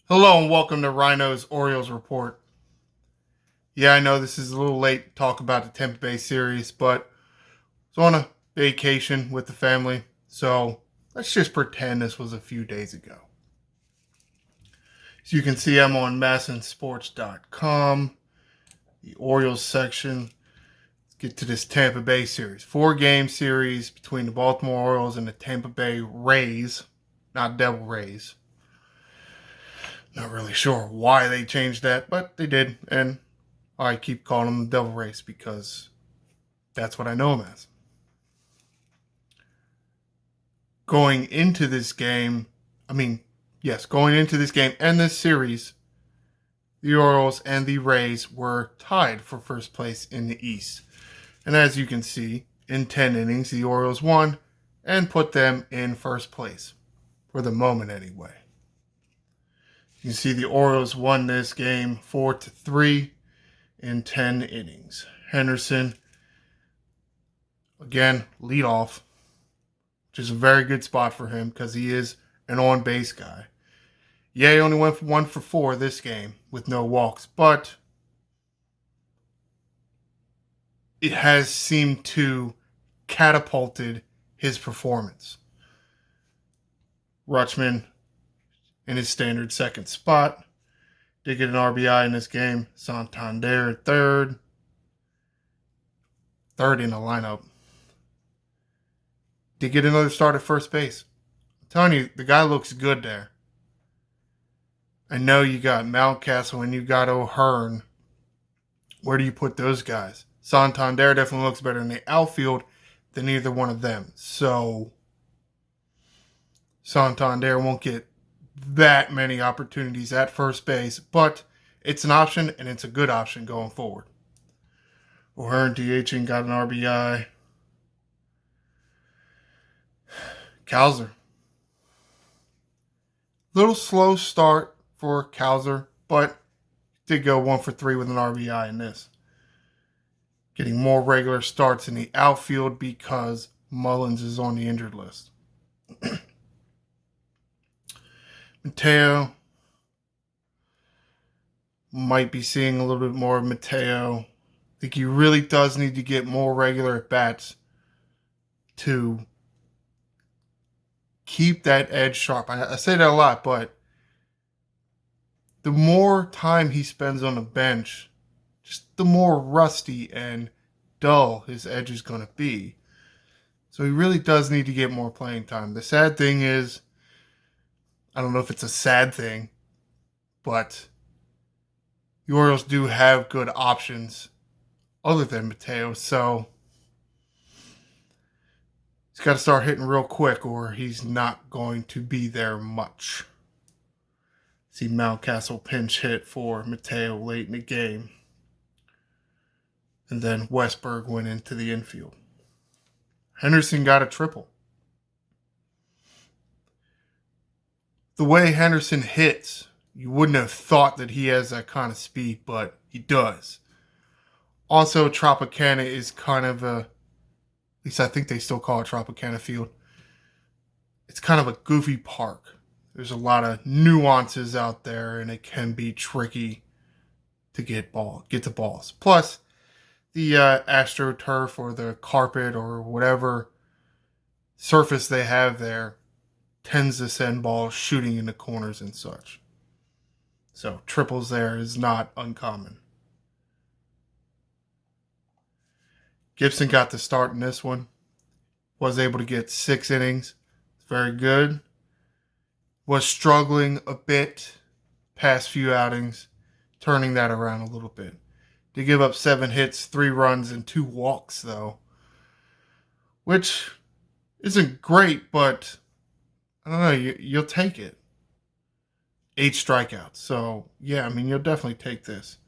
Hello and welcome to Ryno's Orioles Report. Yeah, I know this is a little late to talk about the Tampa Bay series, but I was on a vacation with the family, so let's just pretend this was a few days ago. As you can see, I'm on massinsports.com, the Orioles section. Let's get to this Tampa Bay series. 4-game series between the Baltimore Orioles and the Tampa Bay Rays, not Devil Rays. Not really sure why they changed that, but they did, and I keep calling them the Devil Rays because that's what I know them as. Going into this game and this series, the Orioles and the Rays were tied for first place in the East. And as you can see, in 10 innings, the Orioles won and put them in first place, for the moment anyway. You can see the Orioles won this game 4-3 in 10 innings. Henderson, again, lead off, which is a very good spot for him because he is an on-base guy. Yeah, he only went 1 for 4 this game with no walks, but it has seemed to catapulted his performance. Rutschman in his standard second spot did get an RBI in this game. Santander third in the lineup. Did get another start at first base. I'm telling you, the guy looks good there. I know you got Mountcastle and you got O'Hearn. Where do you put those guys? Santander definitely looks better in the outfield than either one of them. So Santander won't get that many opportunities at first base, but it's an option and it's a good option going forward. O'Hearn DHing got an RBI. Cowser. Little slow start for Cowser, but did go 1 for 3 with an RBI in this. Getting more regular starts in the outfield because Mullins is on the injured list. Mateo. Might be seeing a little bit more of Mateo. I think he really does need to get more regular at bats to keep that edge sharp. I say that a lot, but the more time he spends on the bench, just the more rusty and dull his edge is going to be. So he really does need to get more playing time. The sad thing is, I don't know if it's a sad thing, but the Orioles do have good options other than Mateo, so he's got to start hitting real quick or he's not going to be there much. See Mountcastle pinch hit for Mateo late in the game. And then Westberg went into the infield. Henderson got a triple. The way Henderson hits, you wouldn't have thought that he has that kind of speed, but he does. Also, Tropicana is kind of at least I think they still call it Tropicana Field. It's kind of a goofy park. There's a lot of nuances out there, and it can be tricky to get the balls. Plus, the AstroTurf or the carpet or whatever surface they have there tends to send balls shooting in the corners and such. So triples there is not uncommon. Gibson got the start in this one. Was able to get 6 innings. Very good. Was struggling a bit past few outings, turning that around a little bit. Did give up 7 hits, 3 runs, and 2 walks, though. Which isn't great, but I don't know, you'll take it. 8 strikeouts. So, yeah, I mean, you'll definitely take this.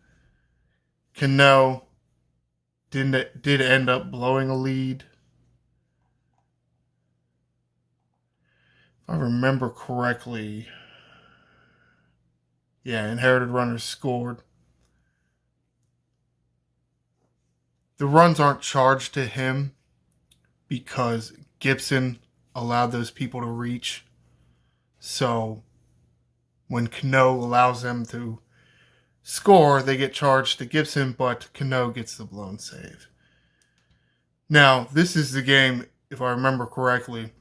Cano did end up blowing a lead. If I remember correctly, yeah, inherited runners scored. The runs aren't charged to him because Gibson allowed those people to reach. So When Cano allows them to score, they get charged to Gibson, but Cano gets the blown save. Now, this is the game, if I remember correctly,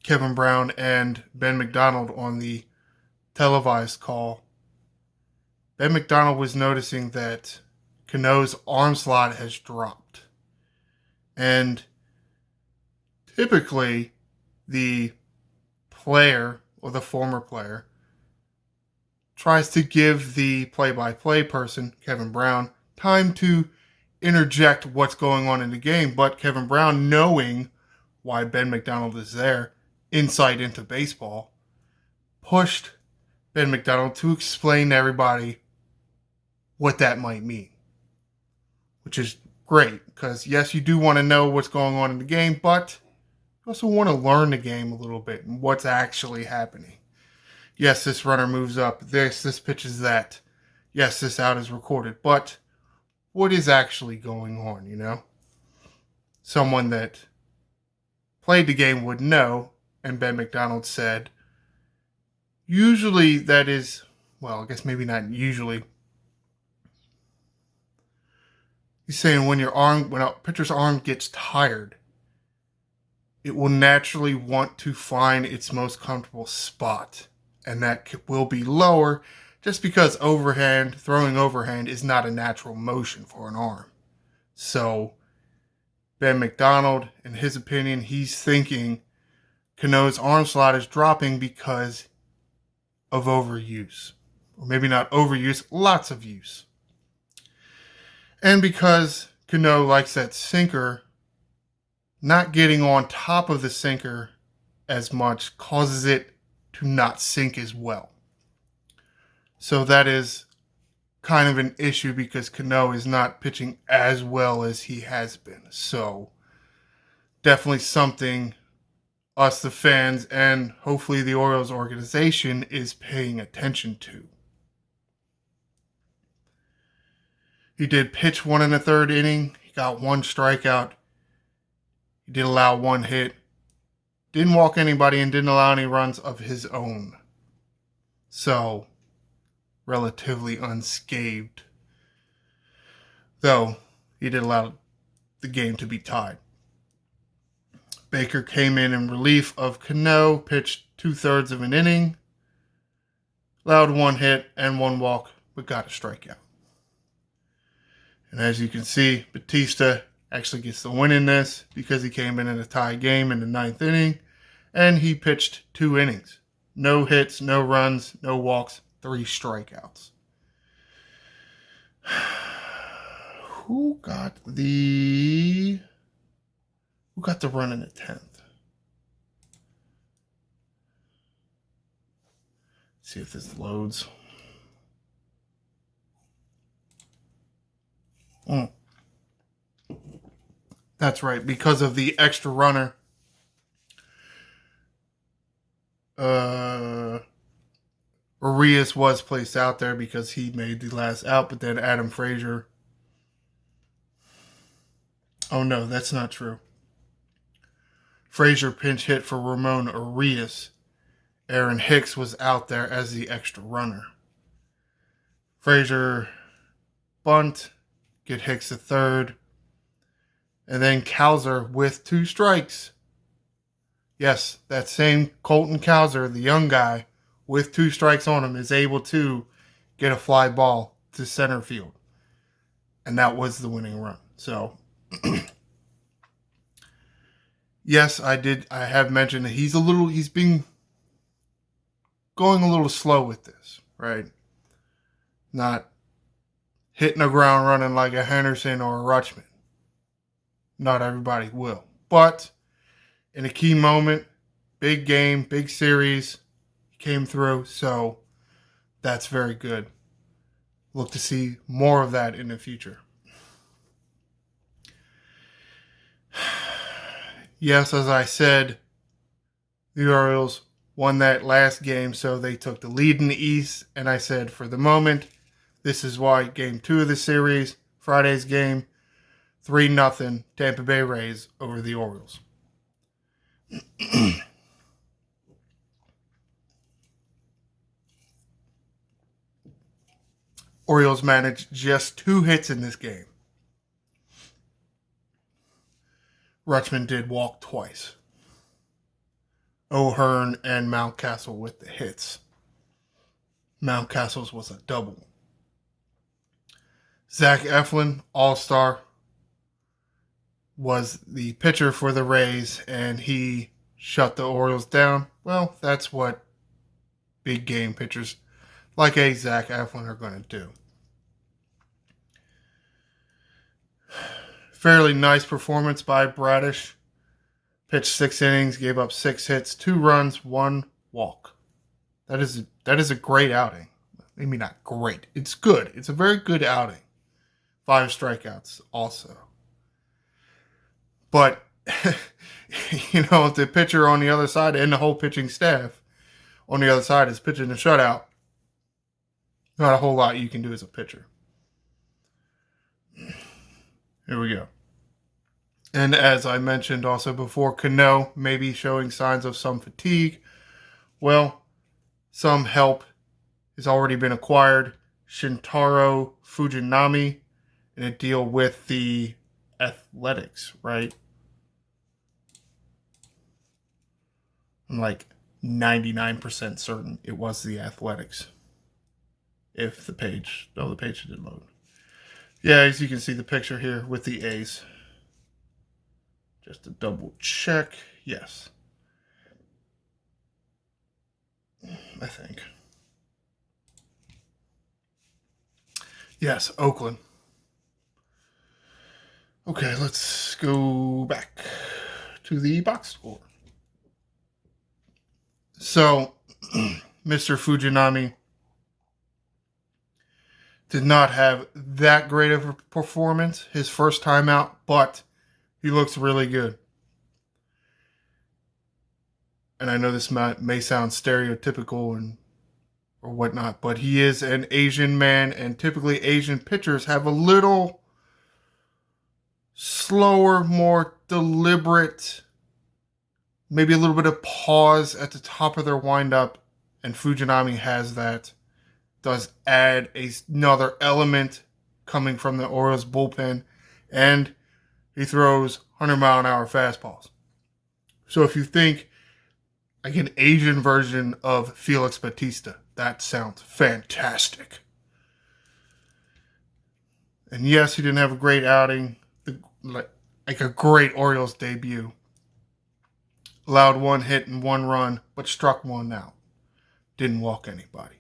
Kevin Brown and Ben McDonald on the televised call. Ben McDonald was noticing that Cano's arm slot has dropped. And typically, the player or the former player tries to give the play-by-play person, Kevin Brown, time to interject what's going on in the game. But Kevin Brown, knowing why Ben McDonald is there, insight into baseball, pushed Ben McDonald to explain to everybody what that might mean. Which is great, because yes, you do want to know what's going on in the game, but you also want to learn the game a little bit and what's actually happening. Yes, this runner moves up. This pitches that. Yes, this out is recorded. But what is actually going on, you know? Someone that played the game would know, and Ben McDonald said, usually that is, well, I guess maybe not usually. He's saying when a pitcher's arm gets tired, it will naturally want to find its most comfortable spot. And that will be lower just because throwing overhand is not a natural motion for an arm. So Ben McDonald, in his opinion, he's thinking Cano's arm slot is dropping because of overuse. Or maybe not overuse, lots of use. And because Cano likes that sinker, not getting on top of the sinker as much causes it to not sink as well. So that is kind of an issue because Cano is not pitching as well as he has been. So definitely something us, the fans, and hopefully the Orioles organization is paying attention to. He did pitch 1 1/3 inning. He got 1 strikeout. He did allow 1 hit. Didn't walk anybody and didn't allow any runs of his own. So, relatively unscathed. Though, he did allow the game to be tied. Baker came in relief of Cano, pitched 2/3 of an inning, allowed 1 hit and 1 walk, but got a strikeout. And as you can see, Batista actually gets the win in this because he came in a tie game in the 9th inning, and he pitched 2 innings. No hits, no runs, no walks, 3 strikeouts. Who got the run in the 10th? See if this loads. That's right, because of the extra runner. Arias was placed out there because he made the last out, but then Adam Frazier. Oh no, that's not true. Frazier pinch hit for Ramon Arias. Aaron Hicks was out there as the extra runner. Frazier bunt, get Hicks a third, and then Cowser with 2 strikes. Yes, that same Colton Cowser, the young guy, with 2 strikes on him, is able to get a fly ball to center field. And that was the winning run. So, yes, I have mentioned that he's been going a little slow with this, right? Not hitting the ground running like a Henderson or a Rutschman. Not everybody will. But in a key moment, big game, big series, came through. So that's very good. Look to see more of that in the future. Yes, as I said, the Orioles won that last game, so they took the lead in the East. And I said, for the moment, this is why game 2 of the series, Friday's game, 3-0 Tampa Bay Rays over the Orioles. Orioles managed just 2 hits in this game. Rutschman did walk twice. O'Hearn and Mountcastle with the hits. Mountcastle's was a double. Zach Eflin, all-star, was the pitcher for the Rays, and he shut the Orioles down. Well, that's what big game pitchers like a Zach Eflin are going to do. Fairly nice performance by Bradish. Pitched 6 innings, gave up 6 hits, 2 runs, 1 walk. That is a great outing. Maybe not great. It's good. It's a very good outing. 5 strikeouts also. But, the pitcher on the other side and the whole pitching staff on the other side is pitching a shutout. Not a whole lot you can do as a pitcher. Here we go. And as I mentioned also before, Cano may be showing signs of some fatigue. Well, some help has already been acquired. Shintaro Fujinami in a deal with the Athletics, right? I'm like 99% certain it was the Athletics. If the page didn't load. Yeah, as you can see the picture here with the A's. Just to double check. Yes. I think. Yes, Oakland. Okay, let's go back to the box score. So, Mr. Fujinami did not have that great of a performance his first time out, but he looks really good. And I know this may sound stereotypical or whatnot, but he is an Asian man, and typically Asian pitchers have a little slower, more deliberate, maybe a little bit of pause at the top of their windup, and Fujinami has that. Does add another element coming from the Orioles bullpen, and he throws 100-mile-an-hour fastballs. So if you think like an Asian version of Felix Bautista, that sounds fantastic. And yes, he didn't have a great outing, like a great Orioles debut. Allowed 1 hit and 1 run, but struck 1 out. Didn't walk anybody.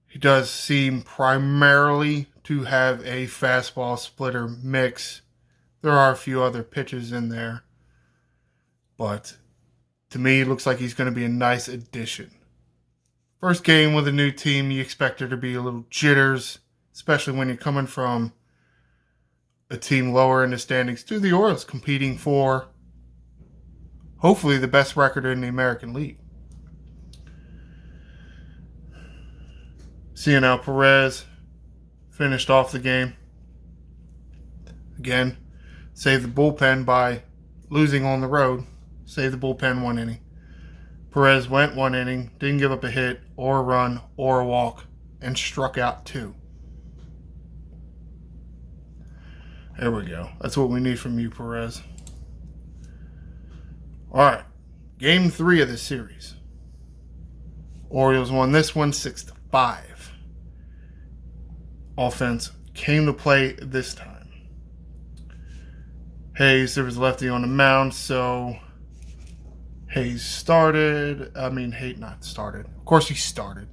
He does seem primarily to have a fastball splitter mix. There are a few other pitches in there. But to me, it looks like he's going to be a nice addition. First game with a new team, you expect there to be a little jitters, especially when you're coming from a team lower in the standings to the Orioles, competing for hopefully the best record in the American League. Cionel Perez finished off the game. Again, saved the bullpen by losing on the road. Saved the bullpen 1 inning. Perez went 1 inning, didn't give up a hit or a run or a walk, and struck out 2. There we go. That's what we need from you, Perez. All right. Game 3 of this series. Orioles won this one 6-5. Offense came to play this time. Hayes, there was lefty on the mound, so Hayes started. Not started. Of course he started.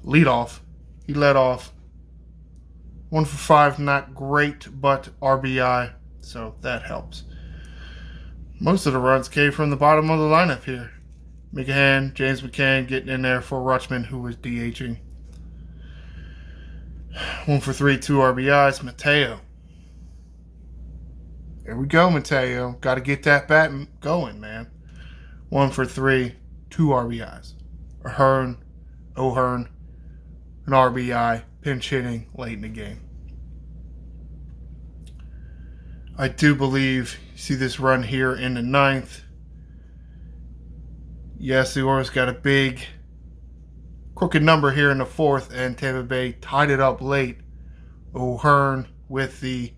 Lead off. He led off. 1 for 5, not great, but RBI, so that helps. Most of the runs came from the bottom of the lineup here. McCann, James McCann getting in there for Rutschman, who was DHing. 1 for 3, 2 RBIs. Mateo. There we go, Mateo. Got to get that bat going, man. 1 for 3, 2 RBIs. O'Hearn, an RBI, pinch hitting late in the game. I do believe, you see this run here in the 9th. Yes, the Orioles got a big crooked number here in the fourth, and Tampa Bay tied it up late. O'Hearn with the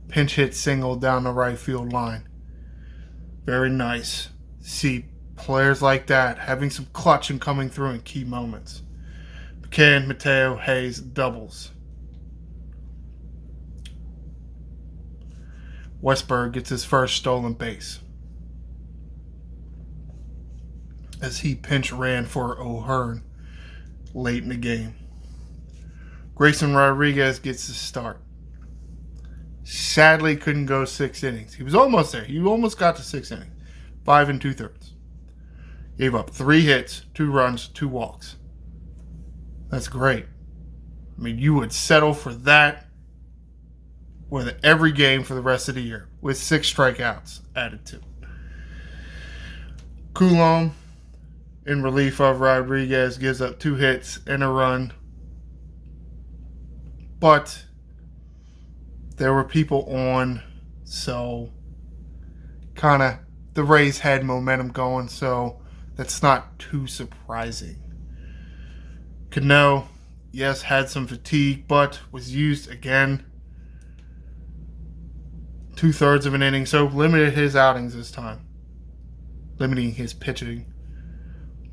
pinch hit single down the right field line. Very nice. See players like that having some clutch and coming through in key moments. McCann, Mateo, Hayes, doubles. Westberg gets his first stolen base as he pinch ran for O'Hearn late in the game. Grayson Rodriguez gets his start. Sadly, couldn't go 6 innings. He was almost there. He almost got to 6 innings. 5 2/3. Gave up 3 hits, 2 runs, 2 walks. That's great. I mean, you would settle for that with every game for the rest of the year with 6 strikeouts added to it. Coulomb, in relief of Rodriguez, gives up 2 hits and a run. But there were people on, so kind of the Rays had momentum going, so that's not too surprising. Cano, yes, had some fatigue, but was used again 2/3 of an inning, so limited his outings this time, limiting his pitching.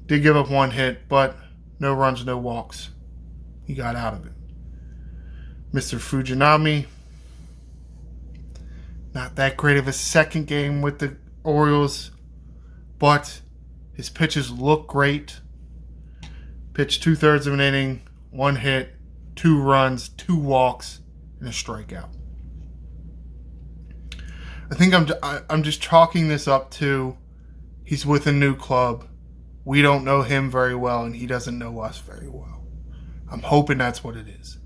Did give up 1 hit, but no runs, no walks. He got out of it. Mr. Fujinami, not that great of a second game with the Orioles, but his pitches look great. Pitched 2/3 of an inning, 1 hit, 2 runs, 2 walks, and a strikeout. I think I'm just chalking this up to he's with a new club. We don't know him very well, and he doesn't know us very well. I'm hoping that's what it is.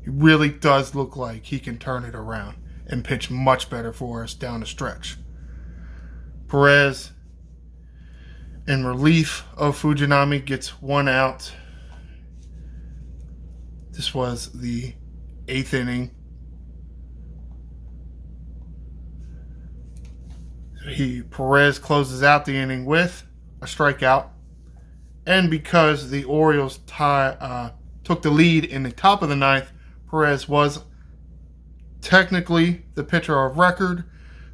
He really does look like he can turn it around and pitch much better for us down the stretch. Perez, in relief of Fujinami, gets 1 out. This was the 8th inning. Perez closes out the inning with a strikeout. And because the Orioles took the lead in the top of the 9th, Perez was technically the pitcher of record.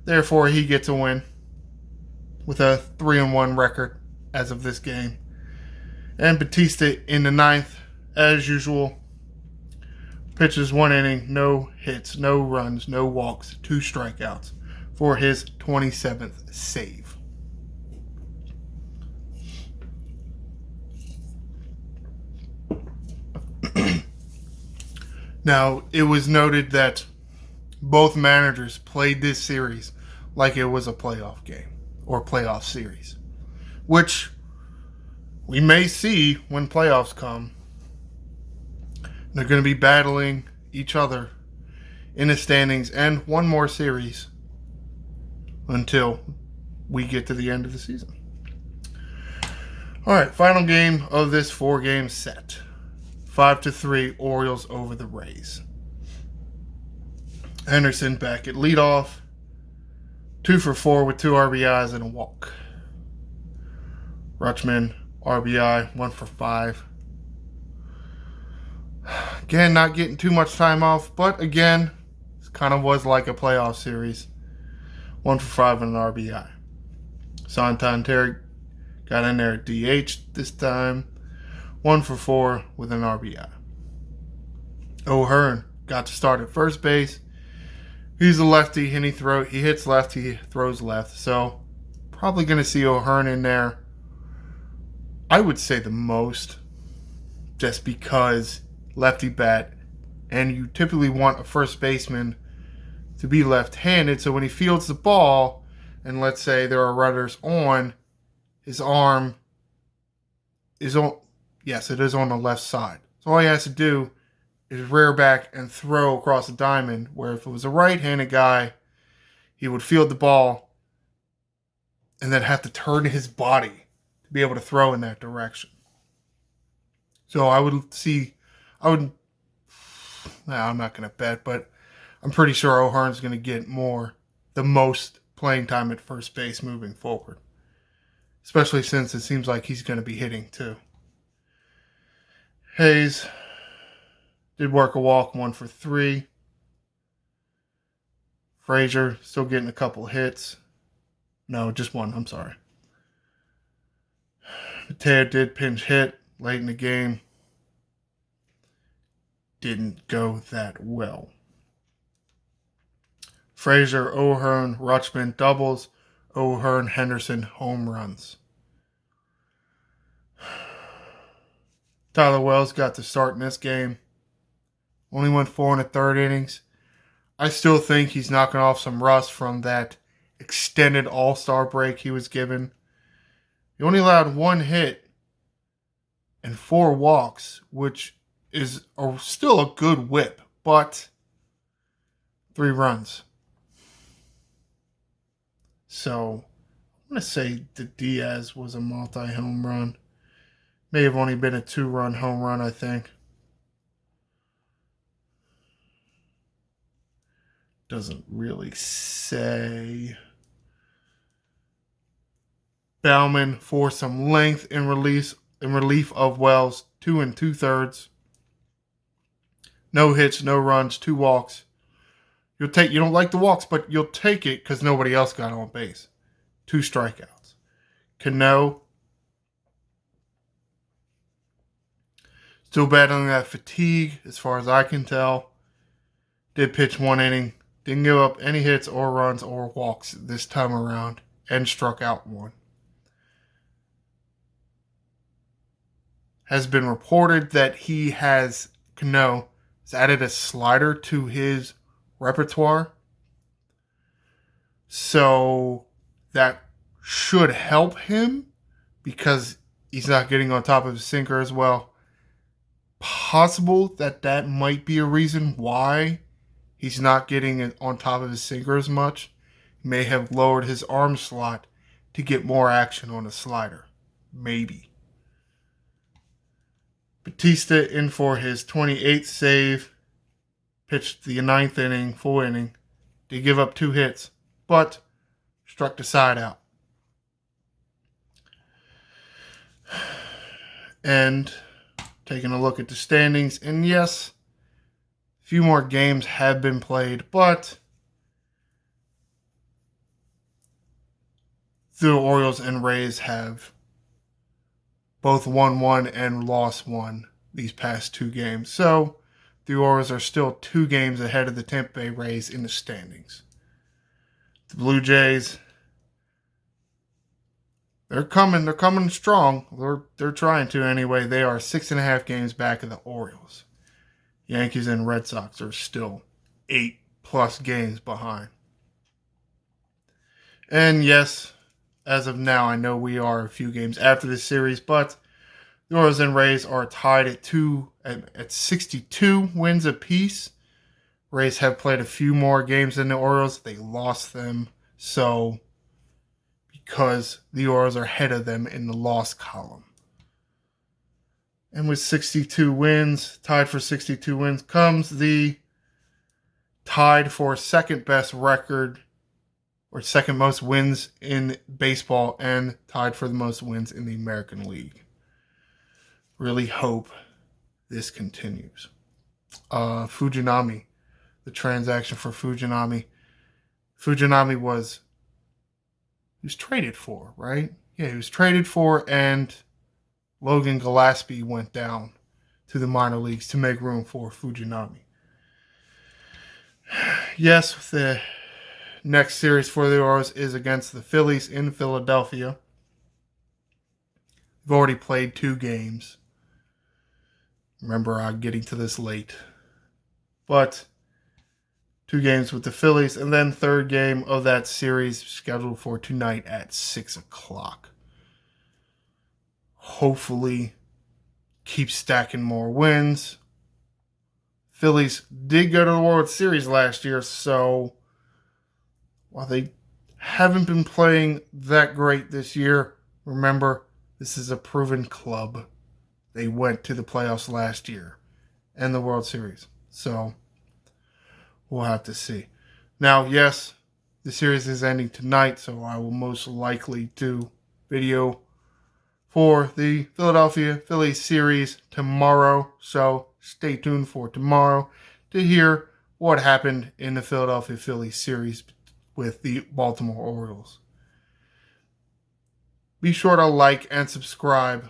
Therefore, he gets a win with a 3-1 record as of this game. And Batista in the 9th, as usual, pitches 1 inning, no hits, no runs, no walks, 2 strikeouts for his 27th save. Now, it was noted that both managers played this series like it was a playoff game or playoff series, which we may see when playoffs come. They're going to be battling each other in the standings and one more series until we get to the end of the season. All right, final game of this 4-game set. 5-3 Orioles over the Rays. Henderson back at leadoff. 2 for 4 with 2 RBIs and a walk. Rutschman, RBI, 1 for 5. Again, not getting too much time off, but again, it kind of was like a playoff series. 1 for 5 and an RBI. Santander got in there at DH this time. 1 for 4 with an RBI. O'Hearn got to start at first base. He's a lefty and he hits left, he throws left. So probably going to see O'Hearn in there. I would say the most, just because lefty bat, and you typically want a first baseman to be left-handed. So when he fields the ball, and let's say there are runners on, his arm is on. Yes, it is on the left side. So all he has to do is rear back and throw across the diamond, where if it was a right-handed guy, he would field the ball and then have to turn his body to be able to throw in that direction. So I'm not going to bet, but I'm pretty sure O'Hearn's going to get the most playing time at first base moving forward, especially since it seems like he's going to be hitting too. Hayes did work a walk, 1 for 3. Frazier still getting a couple hits. No, just one. I'm sorry. Mateo did pinch hit late in the game. Didn't go that well. Frazier, O'Hearn, Rutschman doubles. O'Hearn, Henderson home runs. Tyler Wells got to start in this game. Only went 4 1/3 innings. I still think he's knocking off some rust from that extended All-Star break he was given. He only allowed 1 hit and 4 walks, which is still a good whip, but 3 runs. So I'm going to say that Diaz was a multi-home run. May have only been a 2-run home run, I think. Doesn't really say. Bauman for some length in relief of Wells, 2 2/3. No hits, no runs, 2 walks. You don't like the walks, but you'll take it because nobody else got on base. 2 strikeouts. Cano still battling that fatigue, as far as I can tell. Did pitch 1 inning. Didn't give up any hits or runs or walks this time around, and struck out 1. Has been reported that Cano has added a slider to his repertoire. So that should help him because he's not getting on top of his sinker as well. Possible that might be a reason why he's not getting on top of his sinker as much. He may have lowered his arm slot to get more action on a slider. Maybe. Batista in for his 28th save. Pitched the 9th inning, full inning. Did give up 2 hits, but struck the side out. And taking a look at the standings, and yes, a few more games have been played, but the Orioles and Rays have both won 1 and lost 1 these past 2 games. So the Orioles are still 2 games ahead of the Tampa Bay Rays in the standings. The Blue Jays, they're coming strong. They're trying to anyway. They are 6.5 games back of the Orioles. Yankees and Red Sox are still 8+ games behind. And yes, as of now, I know we are a few games after this series, but the Orioles and Rays are tied at 62 wins apiece. Rays have played a few more games than the Orioles. They lost them, so because the Orioles are ahead of them in the loss column. And with 62 wins, tied for 62 wins, comes the tied for second best record or second most wins in baseball and tied for the most wins in the American League. Really hope this continues. Fujinami, the transaction for Fujinami. Fujinami was traded for, right? Yeah, he was traded for, and Logan Gillespie went down to the minor leagues to make room for Fujinami. Yes, the next series for the Orioles is against the Phillies in Philadelphia. We've already played 2 games. Remember, I'm getting to this late. But 2 games with the Phillies, and then 3rd game of that series scheduled for tonight at 6 o'clock. Hopefully, keep stacking more wins. Phillies did go to the World Series last year, so while they haven't been playing that great this year, remember, this is a proven club. They went to the playoffs last year and the World Series. So we'll have to see. Now, yes, the series is ending tonight, so I will most likely do video for the Philadelphia Phillies series tomorrow. So stay tuned for tomorrow to hear what happened in the Philadelphia Phillies series with the Baltimore Orioles. Be sure to like and subscribe.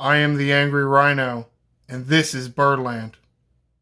I am the Angry Ryno, and this is Birdland.